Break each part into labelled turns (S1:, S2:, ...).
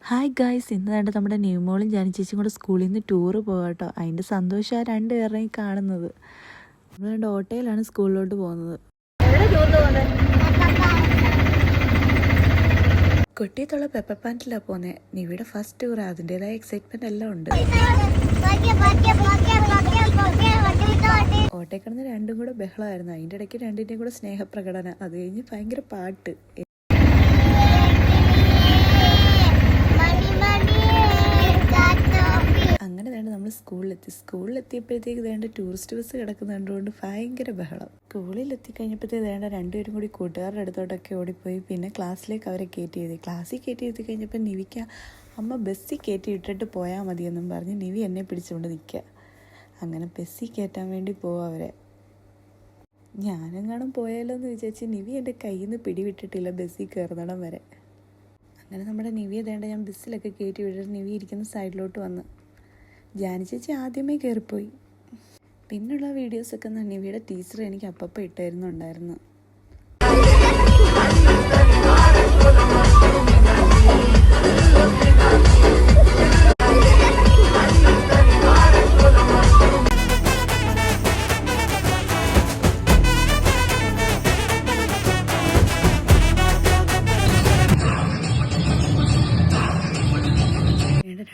S1: Hi guys, ഇന്ന് കണ്ട് നമ്മുടെ ന്യൂമോളും ജാനി ചേച്ചിയും കൂടെ സ്കൂളിൽ നിന്ന് ടൂറ് പോകാട്ടോ. അതിൻ്റെ സന്തോഷം ആ രണ്ടുപേരെയും കാണുന്നത്. നമ്മൾ രണ്ട് ഓട്ടോയിലാണ് സ്കൂളിലോട്ട് പോകുന്നത്. കൊട്ടിയത്തുള്ള പെപ്പർ പ്ലാന്റിലാണ് പോകുന്നത്. നിവിയുടെ ഫസ്റ്റ് ടൂർ, അതിൻ്റെതായ എക്സൈറ്റ്മെന്റ് എല്ലാം ഉണ്ട്. ഓട്ടോയിൽ കിടന്ന് രണ്ടും കൂടെ ബഹളമായിരുന്നു. അതിൻ്റെ ഇടയ്ക്ക് രണ്ടിൻ്റെയും കൂടെ സ്നേഹപ്രകടനം. അത് കഴിഞ്ഞ് ഭയങ്കര പാട്ട്. അങ്ങനെ വേണ്ട നമ്മൾ സ്കൂളിലെത്തിയപ്പോഴത്തേക്ക് വേണ്ട ടൂറിസ്റ്റ് ബസ് കിടക്കുന്ന കണ്ടുകൊണ്ട് ഭയങ്കര ബഹളം. സ്കൂളിലെത്തി കഴിഞ്ഞപ്പോഴത്തേക്ക് വേണ്ട രണ്ടുപേരും കൂടി കൂട്ടുകാരുടെ അടുത്തോട്ടൊക്കെ ഓടിപ്പോയി. പിന്നെ ക്ലാസ്സിലേക്ക് അവരെ ക്ലാസ്സിൽ കയറ്റി കഴിഞ്ഞപ്പോൾ നിവിക്ക് അമ്മ ബസ്സിൽ കയറ്റി ഇട്ടിട്ട് പോയാൽ മതിയെന്നും പറഞ്ഞ് നിവി എന്നെ പിടിച്ചുകൊണ്ട് നിൽക്കുക. അങ്ങനെ ബസ്സിൽ കയറ്റാൻ വേണ്ടി പോവും അവരെ. ഞാനെങ്ങാനും പോയാലോ എന്ന് വിചാരിച്ച് നിവി എൻ്റെ കയ്യിൽ നിന്ന് പിടിവിട്ടിട്ടില്ല ബസ്സിൽ കയറുന്നിടം വരെ. അങ്ങനെ നമ്മുടെ നിവിയെ വേണ്ട ഞാൻ ബസ്സിലൊക്കെ കയറ്റി വിട്ടിട്ട് നിവി ഇരിക്കുന്ന സൈഡിലോട്ട് വന്ന്. ജാനി ചേച്ചി ആദ്യമേ കയറിപ്പോയി. പിന്നുള്ള വീഡിയോസൊക്കെ നിവിയുടെ ടീച്ചർ എനിക്ക് അപ്പം ഇട്ടായിരുന്നുണ്ടായിരുന്നു.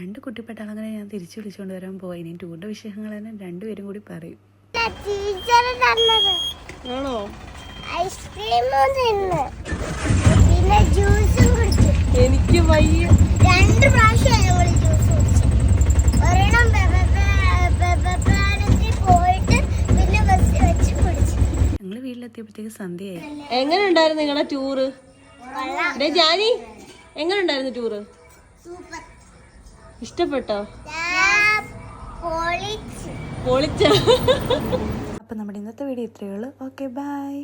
S1: രണ്ട് കുട്ടിപ്പെട്ടാളങ്ങനെ ഞാൻ തിരിച്ചു വിളിച്ചുകൊണ്ട് വരാൻ പോയി. ഇനി ടൂറിന്റെ വിശേഷങ്ങൾ തന്നെ രണ്ടുപേരും കൂടി പറയും.
S2: ആണോ? എനിക്ക് വയ്യ.
S1: ഞങ്ങള് വീട്ടിലെത്തിയപ്പോഴത്തേക്ക് സന്ധ്യയായി.
S2: എങ്ങനെ ഉണ്ടായിരുന്നു നിങ്ങളുടെ ടൂറ്? ജാനി, എങ്ങനെ ഉണ്ടായിരുന്നു ടൂറ്? ഇഷ്ടപ്പെട്ടോ? പൊളിച്ച.
S1: അപ്പം നമ്മുടെ ഇന്നത്തെ വീഡിയോ ഇത്രയേ ഉള്ളൂ. Okay, by.